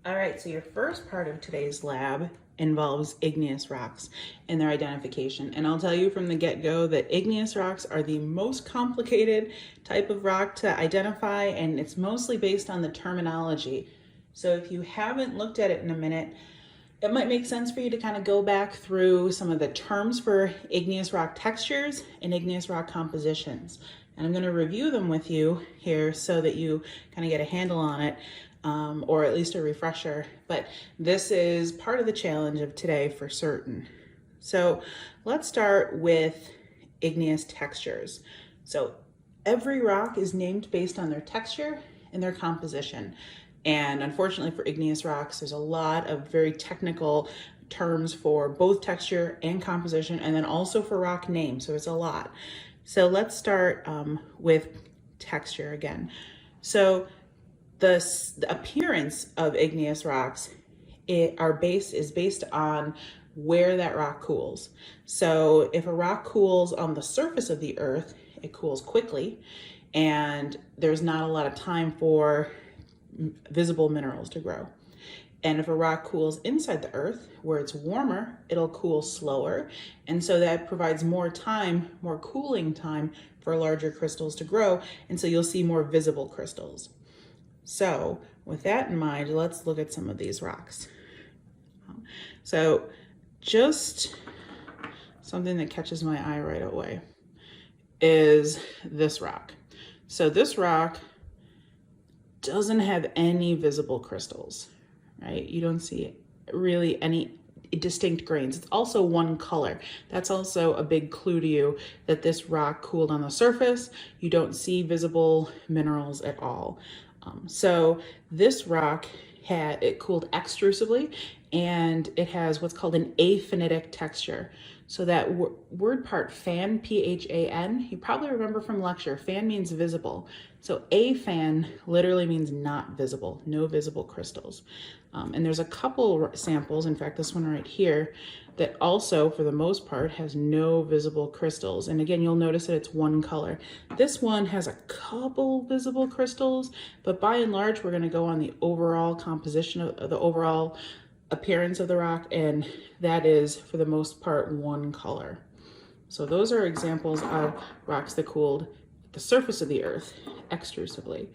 All right, so your first part of today's lab involves igneous rocks and their identification. And I'll tell you from the get-go that igneous rocks are the most complicated type of rock to identify, and it's mostly based on the terminology. So if you haven't looked at it in a minute, it might make sense for you to kind of go back through some of the terms for igneous rock textures and igneous rock compositions. And I'm going to review them with you here so that you kind of get a handle on it, or at least a refresher. But this is part of the challenge of today for certain. So let's start with igneous textures. So every rock is named based on their texture and their composition. And unfortunately for igneous rocks, there's a lot of very technical terms for both texture and composition, and then also for rock names, so it's a lot. So let's start with texture again. So the appearance of igneous rocks is based on where that rock cools. So if a rock cools on the surface of the earth, it cools quickly, and there's not a lot of time for visible minerals to grow. And if a rock cools inside the earth, where it's warmer, it'll cool slower. And so that provides more time, more cooling time for larger crystals to grow. And so you'll see more visible crystals. So with that in mind, let's look at some of these rocks. So just something that catches my eye right away is this rock. So this rock doesn't have any visible crystals, right? You don't see really any distinct grains. It's also one color. That's also a big clue to you that this rock cooled on the surface. You don't see visible minerals at all. So this rock it cooled extrusively, and it has what's called an aphaneritic texture. So that word part, phan, P-H-A-N, you probably remember from lecture. Phan means visible. So aphan literally means not visible, no visible crystals. And there's a couple samples, in fact, this one right here, that also, for the most part, has no visible crystals. And again, you'll notice that it's one color. This one has a couple visible crystals, but by and large, we're gonna go on the overall composition of the overall appearance of the rock, and that is, for the most part, one color. So those are examples of rocks that cooled at the surface of the earth extrusively.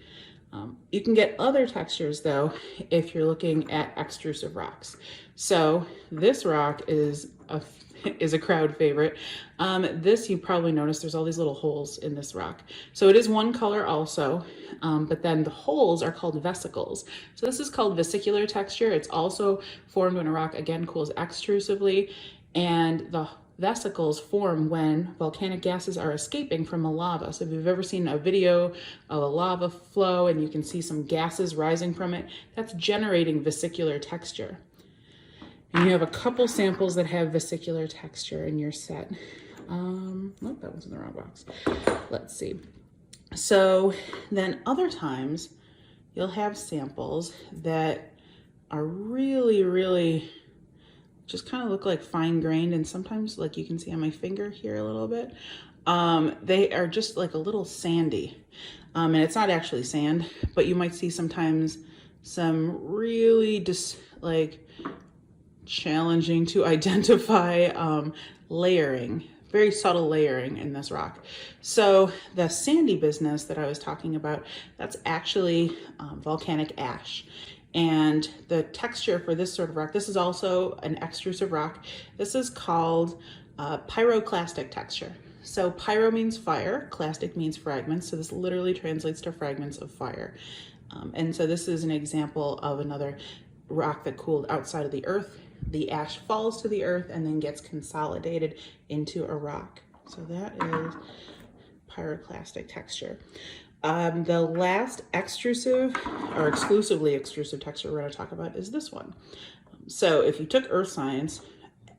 You can get other textures though if you're looking at extrusive rocks. So this rock is a crowd favorite. This, you probably noticed there's all these little holes in this rock. So it is one color also, but then the holes are called vesicles. So this is called vesicular texture. It's also formed when a rock again cools extrusively, and the vesicles form when volcanic gases are escaping from a lava. So if you've ever seen a video of a lava flow and you can see some gases rising from it, that's generating vesicular texture. And you have a couple samples that have vesicular texture in your set. Nope, that one's in the wrong box. Let's see. So then other times you'll have samples that are really just kind of look like fine grained, and sometimes, like you can see on my finger here a little bit, they are just like a little sandy. And it's not actually sand, but you might see sometimes some really just like challenging to identify layering, very subtle layering in this rock. So the sandy business that I was talking about, that's actually volcanic ash. And the texture for this sort of rock, this is also an extrusive rock. This is called pyroclastic texture. So pyro means fire, clastic means fragments. So this literally translates to fragments of fire. And so this is an example of another rock that cooled outside of the earth. The ash falls to the earth and then gets consolidated into a rock. So that is pyroclastic texture. The last extrusive or exclusively extrusive texture we're going to talk about is this one. So if you took earth science,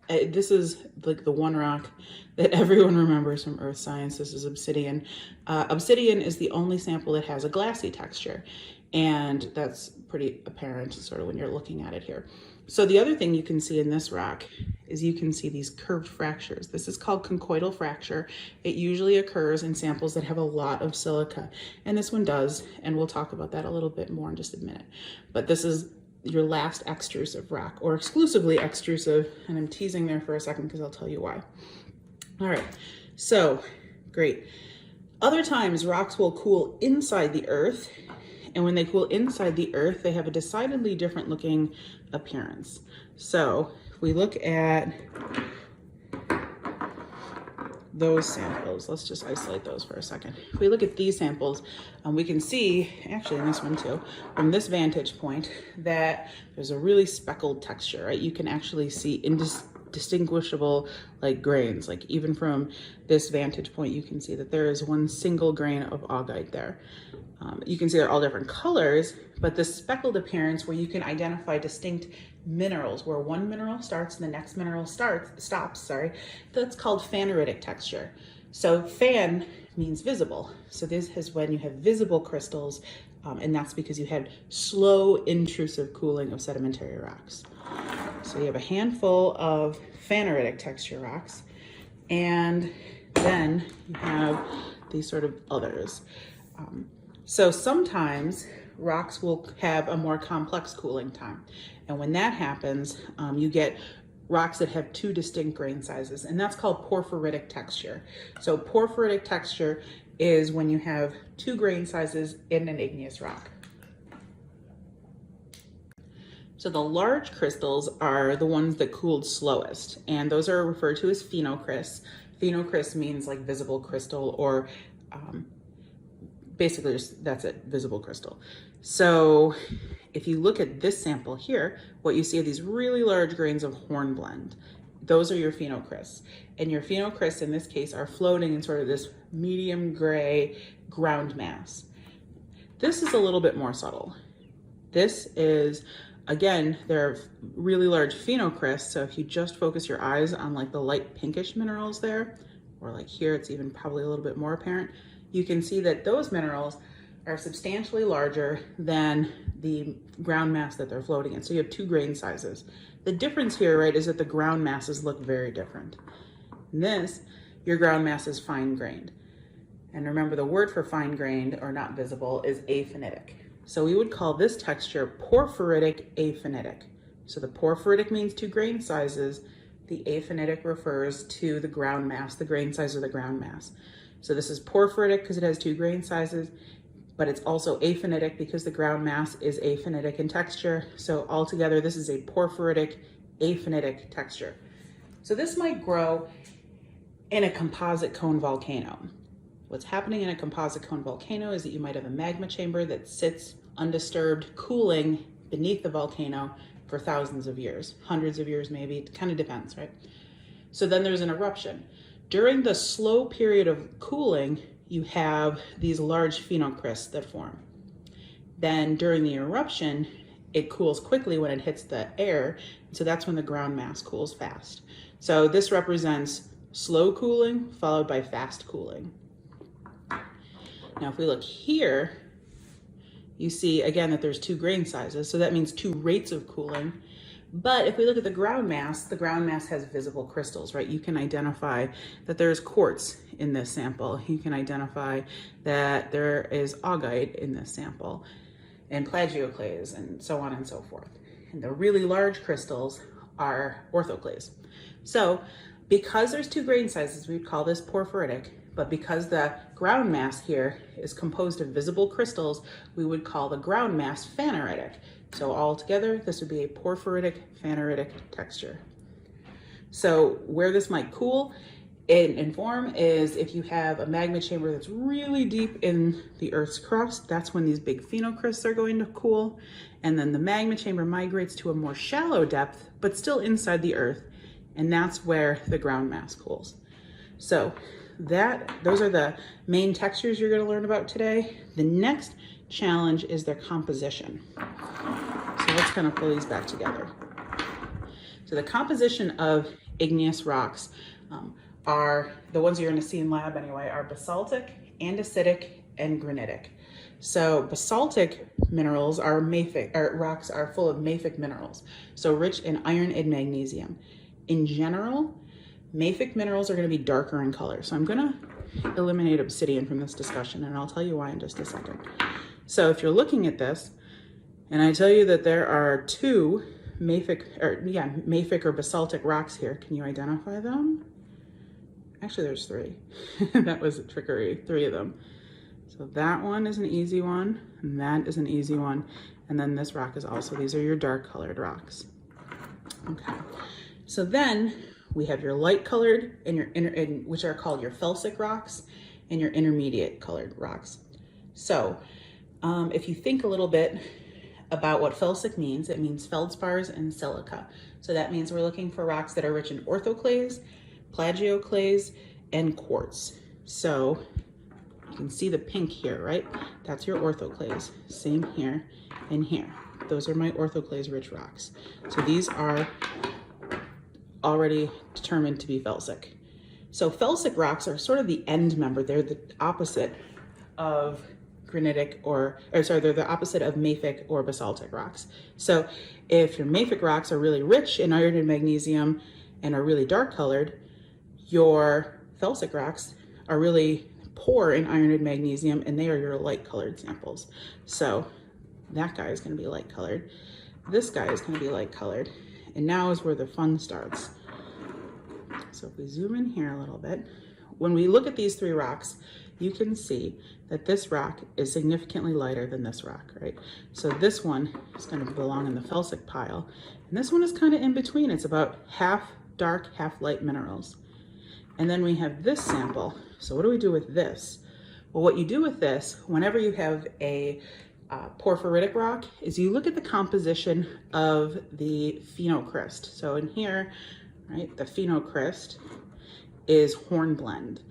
this is like the one rock that everyone remembers from earth science. This is obsidian. Obsidian is the only sample that has a glassy texture, and that's pretty apparent sort of when you're looking at it here. So the other thing you can see in this rock is you can see these curved fractures. This is called conchoidal fracture. It usually occurs in samples that have a lot of silica, and this one does, and we'll talk about that a little bit more in just a minute. But this is your last extrusive rock, or exclusively extrusive, and I'm teasing there for a second because I'll tell you why. All right, so great. Other times rocks will cool inside the earth, and when they cool inside the earth, they have a decidedly different looking appearance. So if we look at those samples, let's just isolate those for a second. If we look at these samples, we can see, actually in this one too, from this vantage point, that there's a really speckled texture, right? You can actually see indistinguishable like grains. Like even from this vantage point, you can see that there is one single grain of augite there. You can see they're all different colors, but this speckled appearance where you can identify distinct minerals, where one mineral starts and the next mineral stops, that's called phaneritic texture. So phan means visible. So this is when you have visible crystals, and that's because you had slow intrusive cooling of sedimentary rocks. So you have a handful of phaneritic texture rocks, and then you have these sort of others. So sometimes rocks will have a more complex cooling time. And when that happens, you get rocks that have two distinct grain sizes, and that's called porphyritic texture. So porphyritic texture is when you have two grain sizes in an igneous rock. So the large crystals are the ones that cooled slowest, and those are referred to as phenocrysts. Phenocryst means like visible crystal, or basically just, that's it, visible crystal. So if you look at this sample here, what you see are these really large grains of hornblende. Those are your phenocrysts. And your phenocrysts in this case are floating in sort of this medium gray ground mass. This is a little bit more subtle. This is, again, they're really large phenocrysts. So if you just focus your eyes on like the light pinkish minerals there, or like here, it's even probably a little bit more apparent, you can see that those minerals are substantially larger than the ground mass that they're floating in. So you have two grain sizes. The difference here, right, is that the ground masses look very different. In this, your ground mass is fine grained. And remember, the word for fine grained or not visible is aphanitic. So we would call this texture porphyritic aphanitic. So the porphyritic means two grain sizes. The aphanitic refers to the ground mass, the grain size of the ground mass. So this is porphyritic because it has two grain sizes, but it's also aphanitic because the ground mass is aphanitic in texture. So altogether, this is a porphyritic aphanitic texture. So this might grow in a composite cone volcano. What's happening in a composite cone volcano is that you might have a magma chamber that sits undisturbed, cooling beneath the volcano for thousands of years, hundreds of years maybe, it kind of depends, right? So then there's an eruption. During the slow period of cooling, you have these large phenocrysts that form. Then during the eruption, it cools quickly when it hits the air, so that's when the ground mass cools fast. So this represents slow cooling followed by fast cooling. Now if we look here, you see again that there's two grain sizes, so that means two rates of cooling. But if we look at the ground mass has visible crystals, right? You can identify that there's quartz in this sample. You can identify that there is augite in this sample, and plagioclase, and so on and so forth. And the really large crystals are orthoclase. So because there's two grain sizes, we'd call this porphyritic, but because the ground mass here is composed of visible crystals, we would call the ground mass phaneritic. So altogether, this would be a porphyritic phaneritic texture. So where this might cool in form is if you have a magma chamber that's really deep in the Earth's crust, that's when these big phenocrysts are going to cool. And then the magma chamber migrates to a more shallow depth, but still inside the Earth. And that's where the ground mass cools. So those are the main textures you're going to learn about today. The next challenge is their composition. So let's kind of pull these back together. So the composition of igneous rocks are, the ones you're going to see in lab anyway, are basaltic, andesitic, and granitic. So basaltic minerals are rocks are full of mafic minerals, so rich in iron and magnesium. In general, mafic minerals are going to be darker in color. So I'm going to eliminate obsidian from this discussion, and I'll tell you why in just a second. So if you're looking at this, And I tell you that there are two mafic or basaltic rocks here. Can you identify them? Actually, there's three. That was a trickery, three of them. So that one is an easy one, and that is an easy one. And then this rock is also, these are your dark colored rocks. Okay, so then we have your light colored and your which are called your felsic rocks, and your intermediate colored rocks. So if you think a little bit about what felsic means, it means feldspars and silica. So that means we're looking for rocks that are rich in orthoclase, plagioclase, and quartz. So you can see the pink here, right? That's your orthoclase. Same here and here. Those are my orthoclase rich rocks. So these are already determined to be felsic. So felsic rocks are sort of the end member. They're the opposite of granitic they're the opposite of mafic or basaltic rocks. So if your mafic rocks are really rich in iron and magnesium and are really dark colored, your felsic rocks are really poor in iron and magnesium, and they are your light colored samples. So that guy is going to be light colored. This guy is going to be light colored. And now is where the fun starts. So if we zoom in here a little bit, when we look at these three rocks, you can see that this rock is significantly lighter than this rock, right? So this one is going to belong in the felsic pile. And this one is kind of in between. It's about half dark, half light minerals. And then we have this sample. So what do we do with this? Well, what you do with this, whenever you have a porphyritic rock, is you look at the composition of the phenocryst. So in here, right, the phenocryst is hornblende.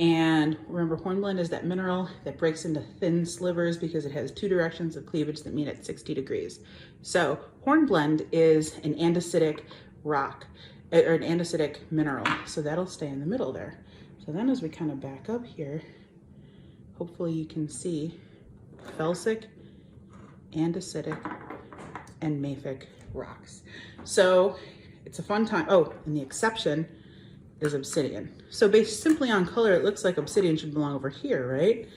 And remember, hornblende is that mineral that breaks into thin slivers because it has two directions of cleavage that meet at 60 degrees. So hornblende is an andesitic rock, or an andesitic mineral. So that'll stay in the middle there. So then as we kind of back up here, hopefully you can see felsic, andesitic, and mafic rocks. So it's a fun time. Oh, and the exception is obsidian. So based simply on color, it looks like obsidian should belong over here, right?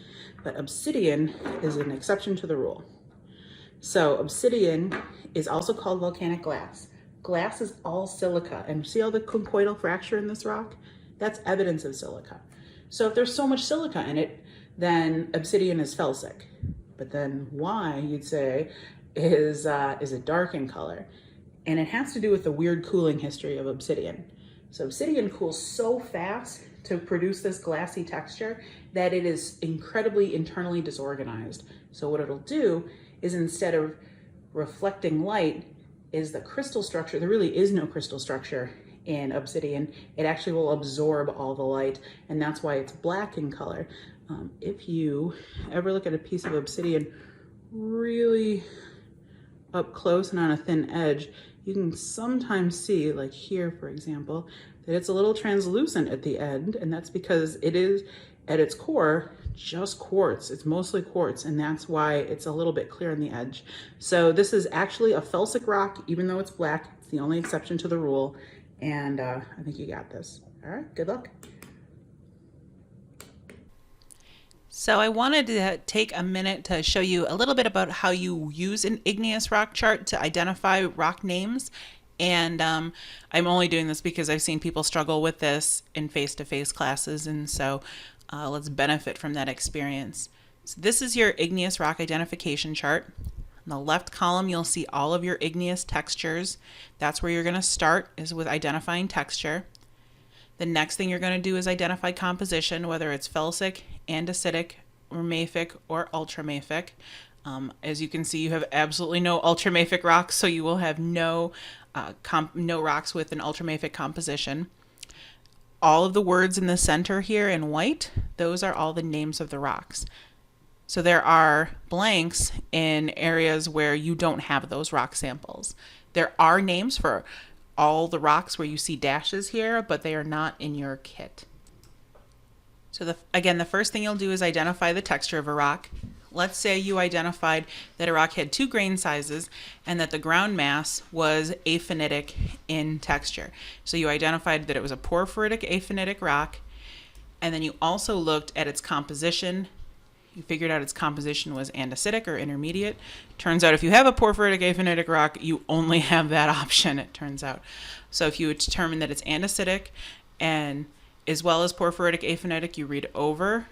But obsidian is an exception to the rule. So obsidian is also called volcanic glass. Glass is all silica, and see all the conchoidal fracture in this rock? That's evidence of silica. So if there's so much silica in it, then obsidian is felsic. But then why, you'd say, is it dark in color? And it has to do with the weird cooling history of obsidian. So obsidian cools so fast to produce this glassy texture that it is incredibly internally disorganized. So what it'll do is, instead of reflecting light, is the crystal structure, there really is no crystal structure in obsidian. It actually will absorb all the light, and that's why it's black in color. If you ever look at a piece of obsidian really up close and on a thin edge, you can sometimes see, like here, for example, that it's a little translucent at the end, and that's because it is, at its core, just quartz. It's mostly quartz, and that's why it's a little bit clear on the edge. So this is actually a felsic rock, even though it's black. It's the only exception to the rule, and I think you got this. All right, good luck. So I wanted to take a minute to show you a little bit about how you use an igneous rock chart to identify rock names. And I'm only doing this because I've seen people struggle with this in face-to-face classes, and so let's benefit from that experience. So this is your igneous rock identification chart. In the left column, you'll see all of your igneous textures. That's where you're going to start, is with identifying texture. The next thing you're going to do is identify composition, whether it's felsic, andesitic, or mafic, or ultramafic. As you can see, you have absolutely no ultramafic rocks, so you will have no rocks with an ultramafic composition. All of the words in the center here in white, those are all the names of the rocks. So there are blanks in areas where you don't have those rock samples. There are names for all the rocks where you see dashes here, but they are not in your kit. So again, the first thing you'll do is identify the texture of a rock. Let's say you identified that a rock had 2 grain sizes and that the ground mass was aphanitic in texture. So you identified that it was a porphyritic aphanitic rock, and then you also looked at its composition You figured out its composition was andesitic or intermediate. Turns out if you have a porphyritic aphaneritic rock, you only have that option, it turns out. So if you determine that it's andesitic and as well as porphyritic aphaneritic, you read over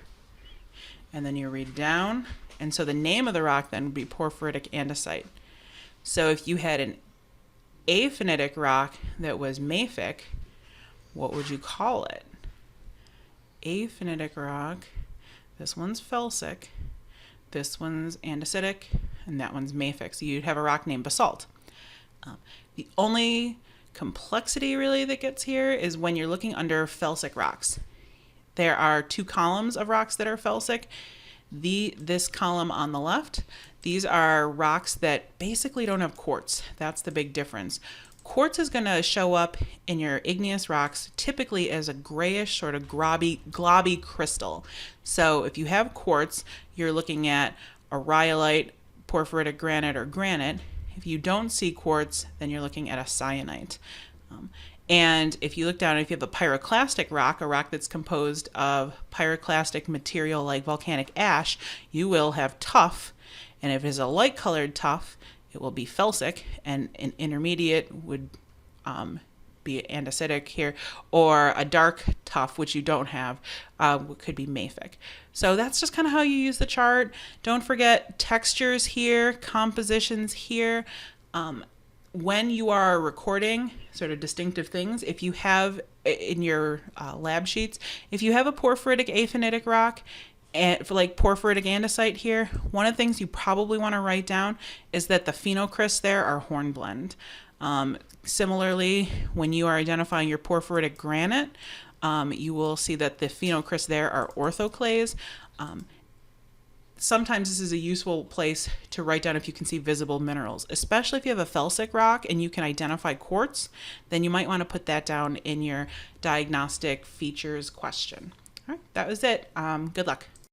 and then you read down. And so the name of the rock then would be porphyritic andesite. So if you had an aphanitic rock that was mafic, what would you call it? Aphanitic rock. This one's felsic, this one's andesitic, and that one's mafic. So you'd have a rock named basalt. The only complexity really that gets here is when you're looking under felsic rocks. There are two columns of rocks that are felsic. This column on the left, these are rocks that basically don't have quartz. That's the big difference. Quartz is going to show up in your igneous rocks typically as a grayish sort of globby crystal. So if you have quartz, you're looking at a rhyolite, porphyritic granite, or granite. If you don't see quartz, then you're looking at a syenite. And if you look down, if you have a pyroclastic rock, a rock that's composed of pyroclastic material like volcanic ash, you will have tuff. And if it is a light-colored tuff, it will be felsic, and an intermediate would be andesitic here, or a dark tuff, which you don't have, could be mafic. So that's just kind of how you use the chart. Don't forget textures here, compositions here. When you are recording sort of distinctive things, if you have in your lab sheets, if you have a porphyritic aphanitic rock, and for like porphyritic andesite here, one of the things you probably want to write down is that the phenocrysts there are hornblende. Similarly, when you are identifying your porphyritic granite, you will see that the phenocrysts there are orthoclase. Sometimes this is a useful place to write down if you can see visible minerals, especially if you have a felsic rock and you can identify quartz, then you might want to put that down in your diagnostic features question. All right, that was it. Good luck.